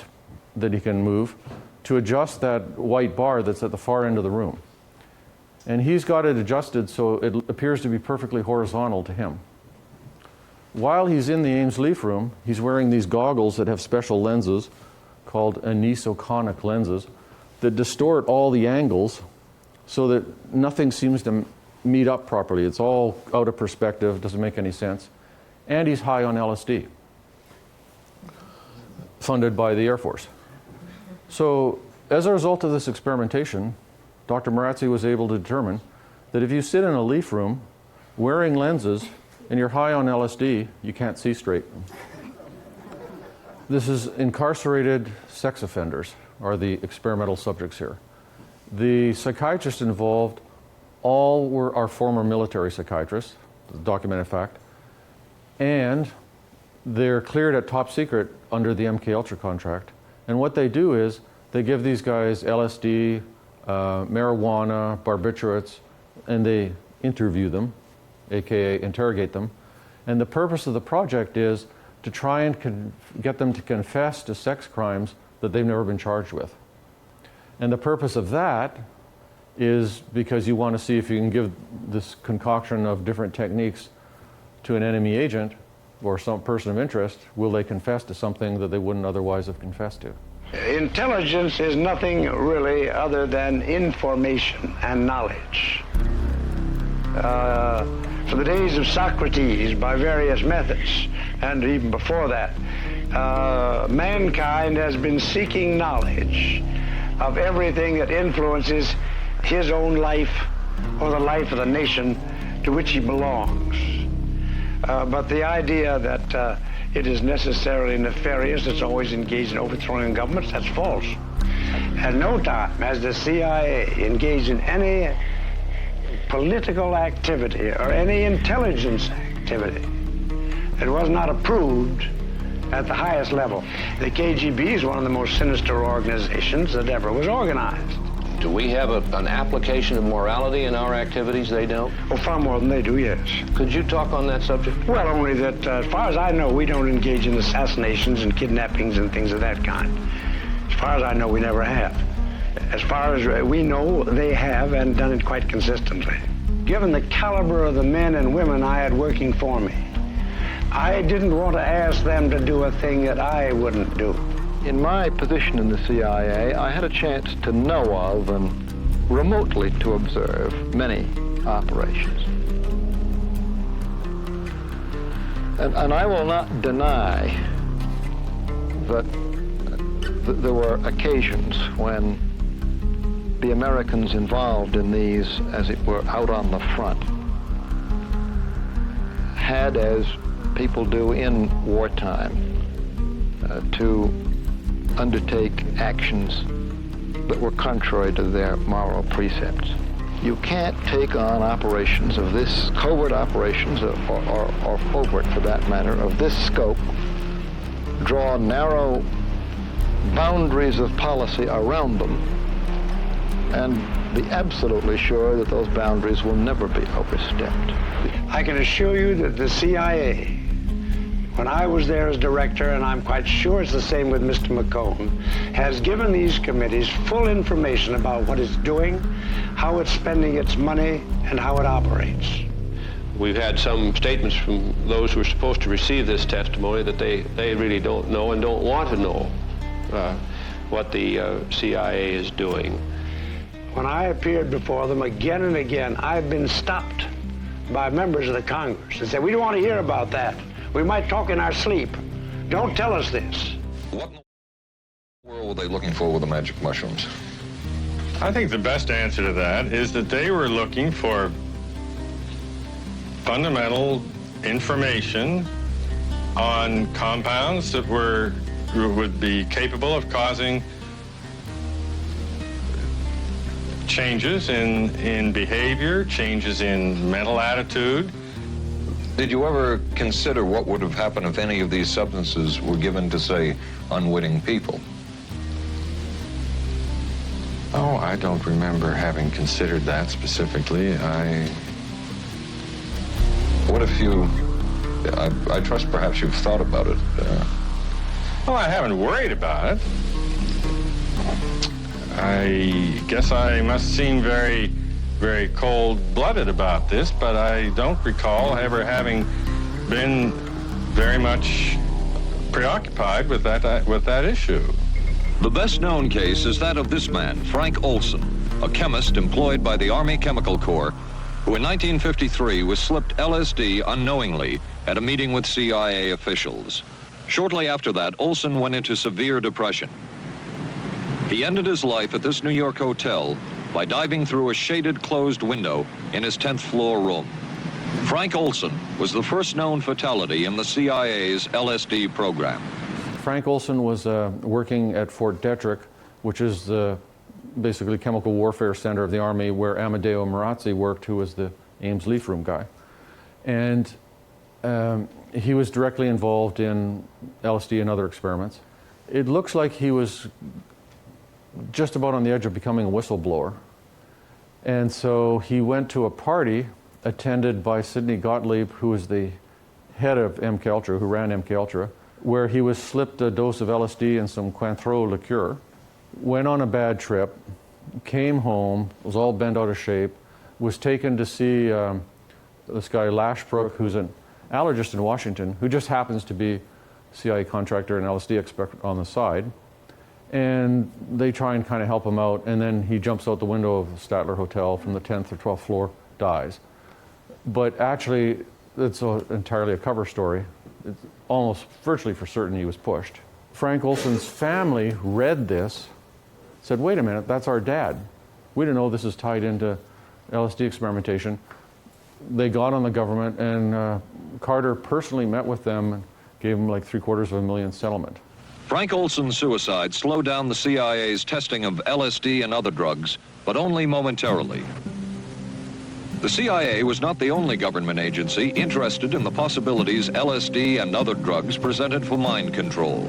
that he can move to adjust that white bar that's at the far end of the room. And he's got it adjusted so it appears to be perfectly horizontal to him. While he's in the Ames Leaf Room, he's wearing these goggles that have special lenses called anisoconic lenses that distort all the angles so that nothing seems to meet up properly. It's all out of perspective, doesn't make any sense. And he's high on LSD, funded by the Air Force. So as a result of this experimentation, Dr. Marazzi was able to determine that if you sit in a leaf room wearing lenses and you're high on LSD, you can't see straight. This is incarcerated sex offenders are the experimental subjects here. The psychiatrists involved all were our former military psychiatrists, documented fact, and they're cleared at top secret under the MKUltra contract. And what they do is they give these guys LSD, marijuana, barbiturates, and they interview them, aka interrogate them. And the purpose of the project is to try and get them to confess to sex crimes that they've never been charged with. And the purpose of that is because you want to see if you can give this concoction of different techniques to an enemy agent or some person of interest, will they confess to something that they wouldn't otherwise have confessed to? Intelligence is nothing really other than information and knowledge. For the days of Socrates, by various methods, and even before that, mankind has been seeking knowledge of everything that influences his own life or the life of the nation to which he belongs. But the idea that it is necessarily nefarious, it's always engaged in overthrowing governments, that's false. At no time has the CIA engaged in any political activity or any intelligence activity that was not approved at the highest level. The KGB is one of the most sinister organizations that ever was organized. Do we have an application of morality in our activities they don't? Oh, far more than they do, yes. Could you talk on that subject? Well, only that, as far as I know, we don't engage in assassinations and kidnappings and things of that kind. As far as I know, we never have. As far as we know, they have and done it quite consistently. Given the caliber of the men and women I had working for me, I didn't want to ask them to do a thing that I wouldn't do. In my position in the CIA, I had a chance to know of and remotely to observe many operations. And I will not deny that there were occasions when the Americans involved in these, as it were, out on the front, had, as people do in wartime, to undertake actions that were contrary to their moral precepts. You can't take on operations of this, covert operations, or overt for that matter, of this scope, draw narrow boundaries of policy around them, and be absolutely sure that those boundaries will never be overstepped. I can assure you that the CIA, when I was there as director, and I'm quite sure it's the same with Mr. McCone, has given these committees full information about what it's doing, how it's spending its money, and how it operates. We've had some statements from those who are supposed to receive this testimony that they really don't know and don't want to know what the CIA is doing. When I appeared before them again and again, I've been stopped by members of the Congress and said, we don't want to hear about that. We might talk in our sleep. Don't tell us this. What in the world were they looking for with the magic mushrooms? I think the best answer to that is that they were looking for fundamental information on compounds that would be capable of causing changes in behavior, changes in mental attitude. Did you ever consider what would have happened if any of these substances were given to, say, unwitting people? Oh, I don't remember having considered that specifically. What if you... I trust perhaps you've thought about it. Well, I haven't worried about it. I guess I must seem very, very cold-blooded about this, but I don't recall ever having been very much preoccupied with that issue. The best-known case is that of this man, Frank Olson, a chemist employed by the Army Chemical Corps, who in 1953 was slipped LSD unknowingly at a meeting with CIA officials. Shortly after that, Olson went into severe depression. He ended his life at this New York hotel by diving through a shaded closed window in his 10th floor room. Frank Olson was the first known fatality in the CIA's LSD program. Frank Olson was working at Fort Detrick, which is the basically chemical warfare center of the Army, where Amadeo Marazzi worked, who was the Ames leaf room guy. And he was directly involved in LSD and other experiments. It looks like he was just about on the edge of becoming a whistleblower. And so he went to a party attended by Sidney Gottlieb, who was the head of MK Ultra, who ran MK Ultra, where he was slipped a dose of LSD and some Cointreau liqueur, went on a bad trip, came home, was all bent out of shape, was taken to see this guy Lashbrook, who's an allergist in Washington, who just happens to be a CIA contractor and LSD expert on the side. And they try and kind of help him out, and then he jumps out the window of the Statler Hotel from the 10th or 12th floor, dies. But actually, it's entirely a cover story. It's almost virtually for certain he was pushed. Frank Olson's family read this, said, wait a minute, that's our dad. We didn't know this is tied into LSD experimentation. They got on the government, and Carter personally met with them and gave them like $750,000 settlement. Frank Olson's suicide slowed down the CIA's testing of LSD and other drugs, but only momentarily. The CIA was not the only government agency interested in the possibilities LSD and other drugs presented for mind control.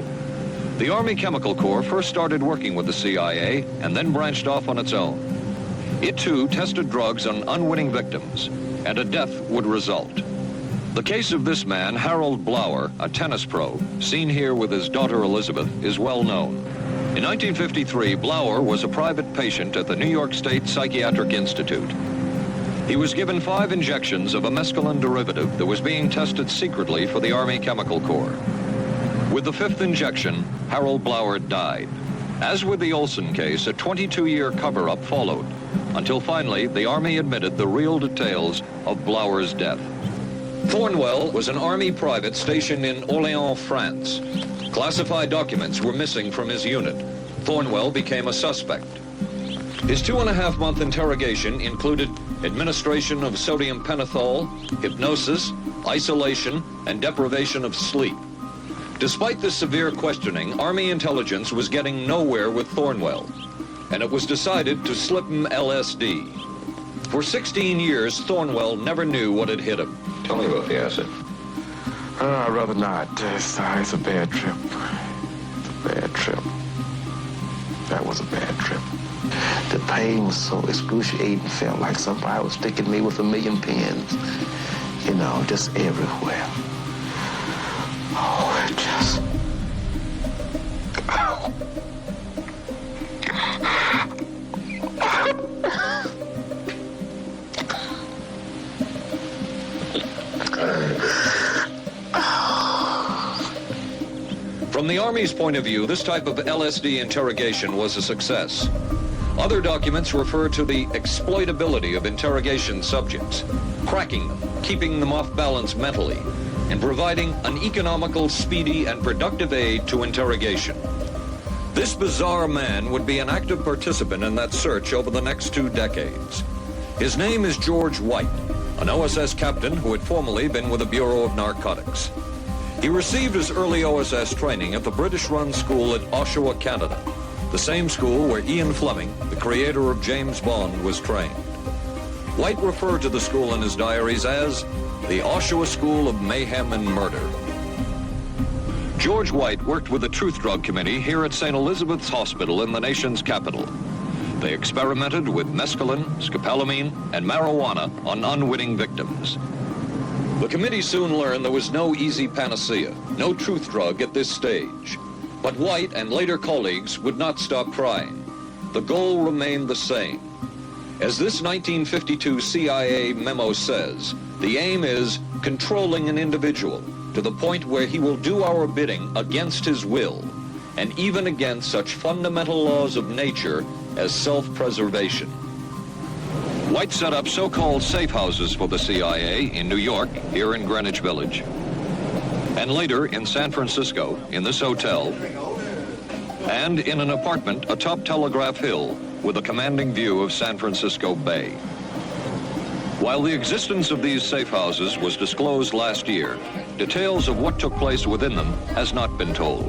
The Army Chemical Corps first started working with the CIA and then branched off on its own. It too tested drugs on unwitting victims, and a death would result. The case of this man, Harold Blower, a tennis pro, seen here with his daughter Elizabeth, is well known. In 1953, Blower was a private patient at the New York State Psychiatric Institute. He was given 5 injections of a mescaline derivative that was being tested secretly for the Army Chemical Corps. With the 5th injection, Harold Blower died. As with the Olson case, a 22-year cover-up followed, until finally the Army admitted the real details of Blower's death. Thornwell was an Army private stationed in Orléans, France. Classified documents were missing from his unit. Thornwell became a suspect. His 2.5-month interrogation included administration of sodium pentothal, hypnosis, isolation, and deprivation of sleep. Despite the severe questioning, Army intelligence was getting nowhere with Thornwell, and it was decided to slip him LSD. For 16 years, Thornwell never knew what had hit him. Tell me about the acid. I'd rather not. It's a bad trip. It's a bad trip. That was a bad trip. The pain was so excruciating, felt like somebody was sticking me with 1,000,000 pins. You know, just everywhere. Oh, it just... From the Army's point of view, this type of LSD interrogation was a success. Other documents refer to the exploitability of interrogation subjects, cracking them, keeping them off balance mentally, and providing an economical, speedy, and productive aid to interrogation. This bizarre man would be an active participant in that search over the next 2 decades. His name is George White, an OSS captain who had formerly been with the Bureau of Narcotics. He received his early OSS training at the British-run school at Oshawa, Canada, the same school where Ian Fleming, the creator of James Bond, was trained. White referred to the school in his diaries as the Oshawa School of Mayhem and Murder. George White worked with the Truth Drug Committee here at St. Elizabeth's Hospital in the nation's capital. They experimented with mescaline, scopolamine, and marijuana on unwitting victims. The committee soon learned there was no easy panacea, no truth drug at this stage. But White and later colleagues would not stop trying. The goal remained the same. As this 1952 CIA memo says, the aim is controlling an individual to the point where he will do our bidding against his will, and even against such fundamental laws of nature as self-preservation. White set up so-called safe houses for the CIA in New York, here in Greenwich Village, and later in San Francisco, in this hotel, and in an apartment atop Telegraph Hill with a commanding view of San Francisco Bay. While the existence of these safe houses was disclosed last year, details of what took place within them has not been told.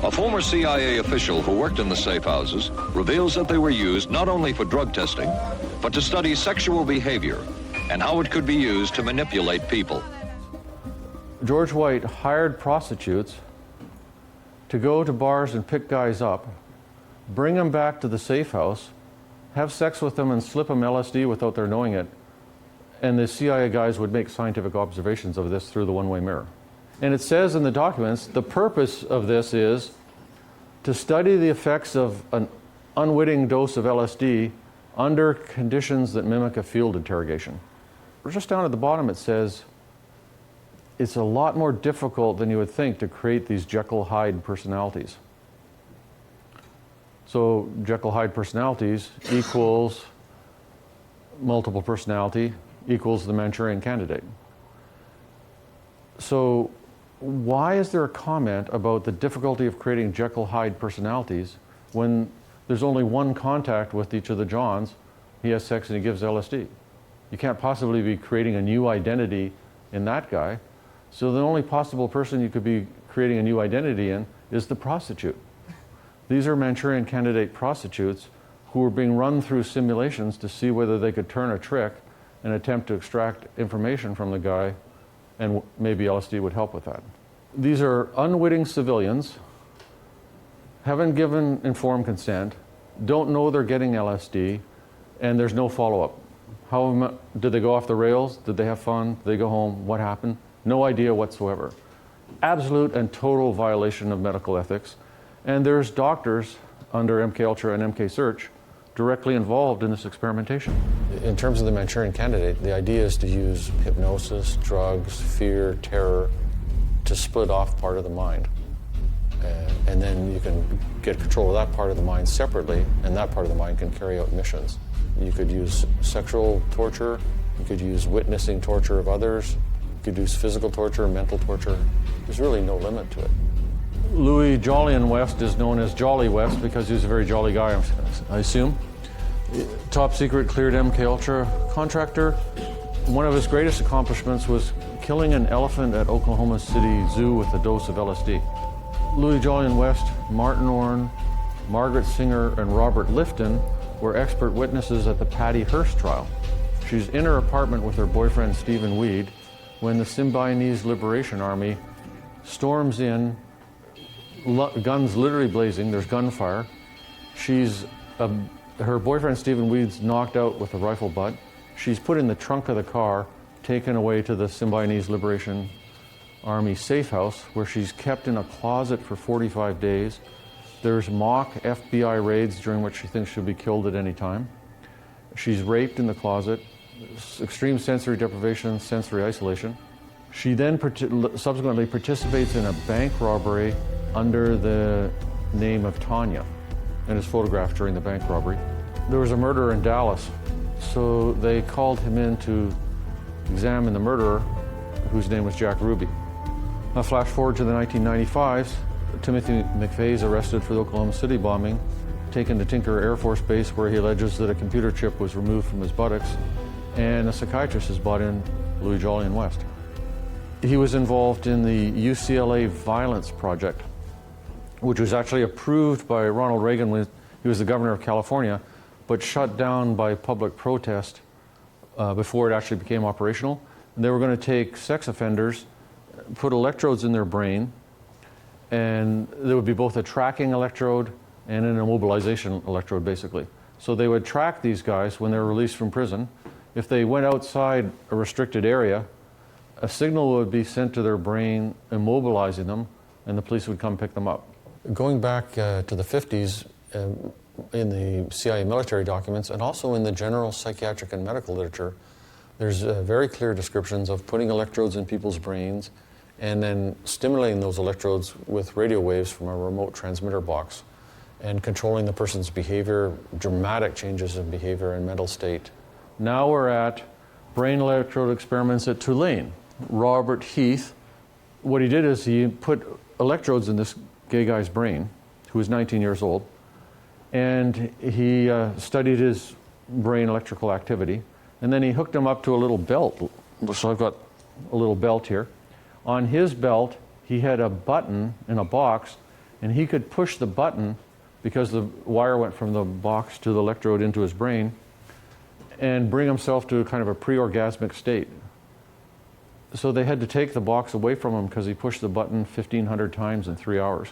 A former CIA official who worked in the safe houses reveals that they were used not only for drug testing, but to study sexual behavior and how it could be used to manipulate people. George White hired prostitutes to go to bars and pick guys up, bring them back to the safe house, have sex with them and slip them LSD without their knowing it, and the CIA guys would make scientific observations of this through the one-way mirror. And it says in the documents, the purpose of this is to study the effects of an unwitting dose of LSD under conditions that mimic a field interrogation. Just down at the bottom it says, it's a lot more difficult than you would think to create these Jekyll-Hyde personalities. So Jekyll-Hyde personalities equals multiple personality equals the Manchurian Candidate. So why is there a comment about the difficulty of creating Jekyll-Hyde personalities when there's only one contact with each of the Johns? He has sex and he gives LSD. You can't possibly be creating a new identity in that guy. So the only possible person you could be creating a new identity in is the prostitute. These are Manchurian Candidate prostitutes who were being run through simulations to see whether they could turn a trick and attempt to extract information from the guy, and maybe LSD would help with that. These are unwitting civilians, haven't given informed consent, don't know they're getting LSD, and there's no follow-up. How did they go off the rails? Did they have fun? Did they go home? What happened? No idea whatsoever. Absolute and total violation of medical ethics. And there's doctors under MKUltra and MKSearch directly involved in this experimentation. In terms of the Manchurian Candidate, the idea is to use hypnosis, drugs, fear, terror to split off part of the mind. And then you can get control of that part of the mind separately, and that part of the mind can carry out missions. You could use sexual torture, you could use witnessing torture of others, you could use physical torture, mental torture. There's really no limit to it. Louis Jolyon West is known as Jolly West because he's a very jolly guy, I assume. Top secret cleared MKUltra contractor. One of his greatest accomplishments was killing an elephant at Oklahoma City Zoo with a dose of LSD. Louis Jolyon West, Martin Orne, Margaret Singer, and Robert Lifton were expert witnesses at the Patty Hearst trial. She's in her apartment with her boyfriend Stephen Weed when the Symbionese Liberation Army storms in, guns literally blazing, there's gunfire. Her boyfriend Stephen Weed's knocked out with a rifle butt. She's put in the trunk of the car, taken away to the Symbionese Liberation Army safe house, where she's kept in a closet for 45 days. There's mock FBI raids during which she thinks she'll be killed at any time. She's raped in the closet, extreme sensory deprivation, sensory isolation. She then subsequently participates in a bank robbery under the name of Tanya and is photographed during the bank robbery. There was a murder in Dallas, so they called him in to examine the murderer, whose name was Jack Ruby. Now flash forward to the 1995s, Timothy McVeigh is arrested for the Oklahoma City bombing, taken to Tinker Air Force Base where he alleges that a computer chip was removed from his buttocks, and a psychiatrist has brought in Louis Jolyon West. He was involved in the UCLA Violence Project, which was actually approved by Ronald Reagan when he was the governor of California, but shut down by public protest before it actually became operational. And they were going to take sex offenders, put electrodes in their brain, and there would be both a tracking electrode and an immobilization electrode, basically. So they would track these guys when they were released from prison. If they went outside a restricted area, a signal would be sent to their brain, immobilizing them, and the police would come pick them up. Going back to the 50s, in the CIA military documents, and also in the general psychiatric and medical literature, there's very clear descriptions of putting electrodes in people's brains and then stimulating those electrodes with radio waves from a remote transmitter box and controlling the person's behavior, dramatic changes in behavior and mental state. Now we're at brain electrode experiments at Tulane. Robert Heath, what he did is he put electrodes in this gay guy's brain, who was 19 years old, and he studied his brain electrical activity, and then he hooked him up to a little belt. So I've got a little belt here. On his belt, he had a button in a box, and he could push the button because the wire went from the box to the electrode into his brain, and bring himself to kind of a pre-orgasmic state. So they had to take the box away from him because he pushed the button 1,500 times in 3 hours.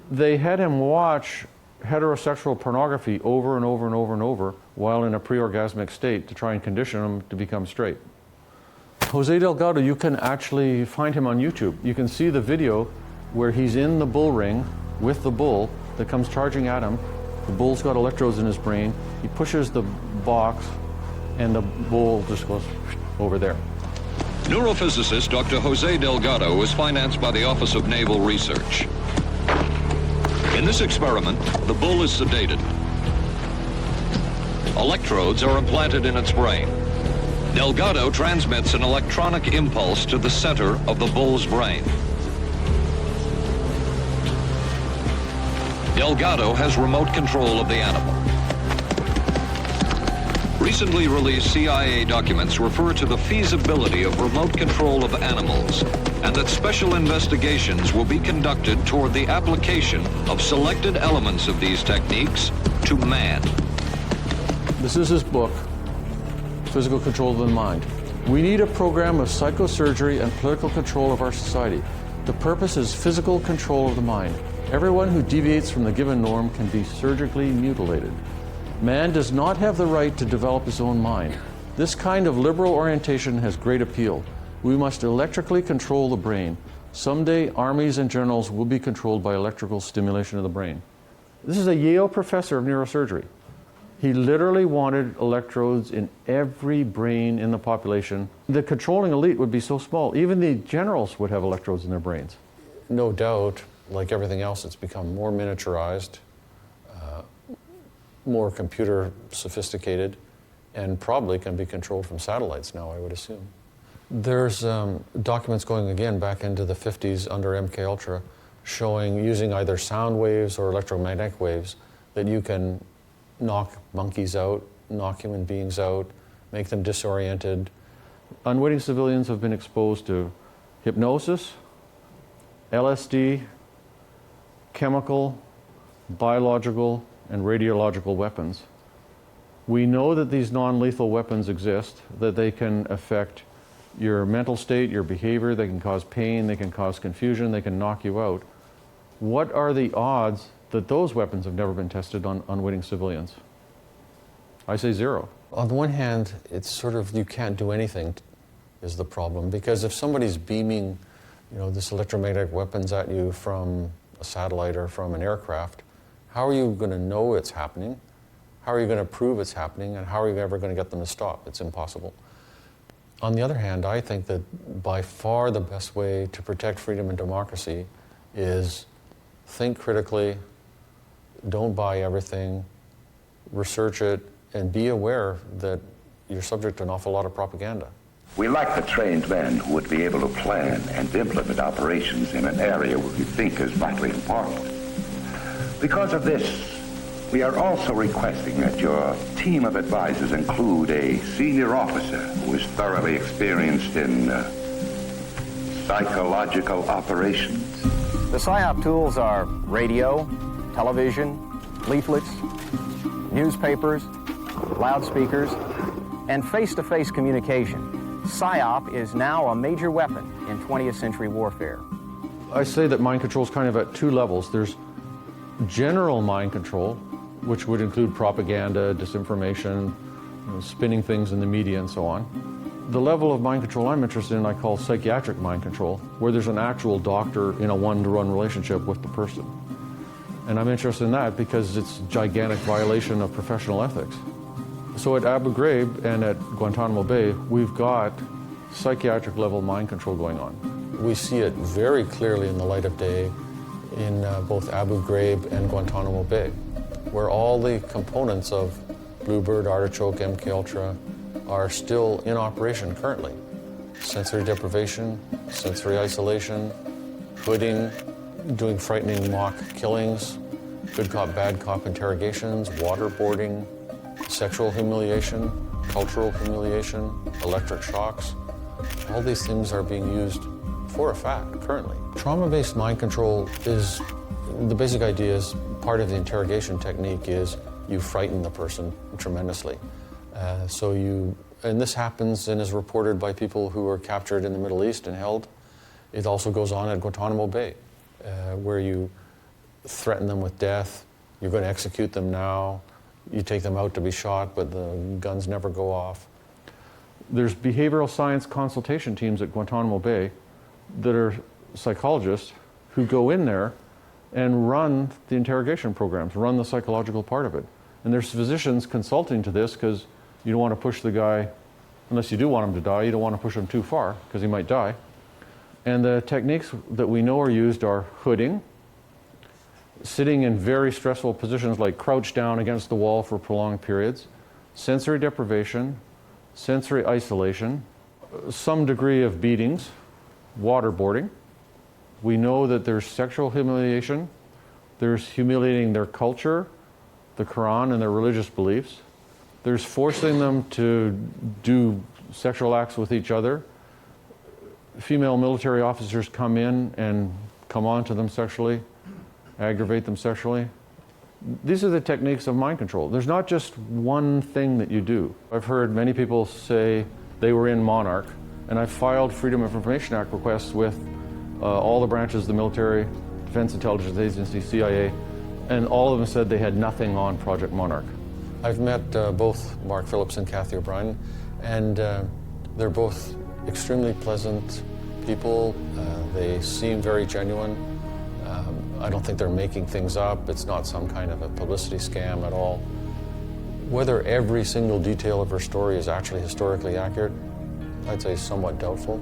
They had him watch heterosexual pornography over and over and over and over while in a pre-orgasmic state to try and condition him to become straight. Jose Delgado, you can actually find him on YouTube. You can see the video where he's in the bull ring with the bull that comes charging at him. The bull's got electrodes in his brain. He pushes the box and the bull just goes over there. Neurophysicist Dr. Jose Delgado was financed by the Office of Naval Research. In this experiment, the bull is sedated. Electrodes are implanted in its brain. Delgado transmits an electronic impulse to the center of the bull's brain. Delgado has remote control of the animal. Recently released CIA documents refer to the feasibility of remote control of animals, and that special investigations will be conducted toward the application of selected elements of these techniques to man. This is his book, Physical Control of the Mind. We need a program of psychosurgery and political control of our society. The purpose is physical control of the mind. Everyone who deviates from the given norm can be surgically mutilated. Man does not have the right to develop his own mind. This kind of liberal orientation has great appeal. We must electrically control the brain. Someday, armies and generals will be controlled by electrical stimulation of the brain. This is a Yale professor of neurosurgery. He literally wanted electrodes in every brain in the population. The controlling elite would be so small, even the generals would have electrodes in their brains. No doubt, like everything else, it's become more miniaturized, more computer sophisticated, and probably can be controlled from satellites now, I would assume. There's documents going again back into the 50s under MKUltra showing using either sound waves or electromagnetic waves that you can knock monkeys out, knock human beings out, make them disoriented, unwitting civilians have been exposed to hypnosis, LSD, chemical, biological, and radiological weapons. We know that these non-lethal weapons exist, that they can affect your mental state, your behavior, they can cause pain, they can cause confusion, they can knock you out. What are the odds that those weapons have never been tested on unwitting civilians? I say 0. On the one hand, it's sort of, you can't do anything is the problem, because if somebody's beaming, this electromagnetic weapons at you from a satellite or from an aircraft, how are you going to know it's happening? How are you going to prove it's happening? And how are you ever going to get them to stop? It's impossible. On the other hand, I think that by far the best way to protect freedom and democracy is think critically, don't buy everything, research it, and be aware that you're subject to an awful lot of propaganda. We lack the trained men who would be able to plan and implement operations in an area we think is vitally important. Because of this, we are also requesting that your team of advisors include a senior officer who is thoroughly experienced in psychological operations. The PSYOP tools are radio, television, leaflets, newspapers, loudspeakers, and face-to-face communication. PSYOP is now a major weapon in 20th century warfare. I say that mind control is kind of at 2 levels. There's general mind control, which would include propaganda, disinformation, spinning things in the media and so on. The level of mind control I'm interested in I call psychiatric mind control, where there's an actual doctor in a one-to-one relationship with the person. And I'm interested in that because it's a gigantic violation of professional ethics. So at Abu Ghraib and at Guantanamo Bay, we've got psychiatric level mind control going on. We see it very clearly in the light of day in both Abu Ghraib and Guantanamo Bay, where all the components of Bluebird, Artichoke, MK Ultra are still in operation currently. Sensory deprivation, sensory isolation, hooding, doing frightening mock killings, good cop, bad cop interrogations, waterboarding, sexual humiliation, cultural humiliation, electric shocks. All these things are being used for a fact currently. Trauma-based mind control is, the basic idea is, part of the interrogation technique is you frighten the person tremendously. And this happens and is reported by people who were captured in the Middle East and held. It also goes on at Guantanamo Bay, where you threaten them with death, you're going to execute them now, you take them out to be shot, but the guns never go off. There's behavioral science consultation teams at Guantanamo Bay that are psychologists who go in there and run the interrogation programs, run the psychological part of it. And there's physicians consulting to this because you don't want to push the guy, unless you do want him to die, you don't want to push him too far because he might die. And the techniques that we know are used are hooding, sitting in very stressful positions like crouched down against the wall for prolonged periods, sensory deprivation, sensory isolation, some degree of beatings, waterboarding. We know that there's sexual humiliation, there's humiliating their culture, the Quran and their religious beliefs. There's forcing them to do sexual acts with each other. Female military officers come in and come on to them sexually, aggravate them sexually. These are the techniques of mind control. There's not just one thing that you do. I've heard many people say they were in Monarch, and I filed Freedom of Information Act requests with all the branches of the military, Defense Intelligence Agency, CIA, and all of them said they had nothing on Project Monarch. I've met both Mark Phillips and Kathy O'Brien, and they're both extremely pleasant people. They seem very genuine. I don't think they're making things up. It's not some kind of a publicity scam at all. Whether every single detail of her story is actually historically accurate, I'd say somewhat doubtful.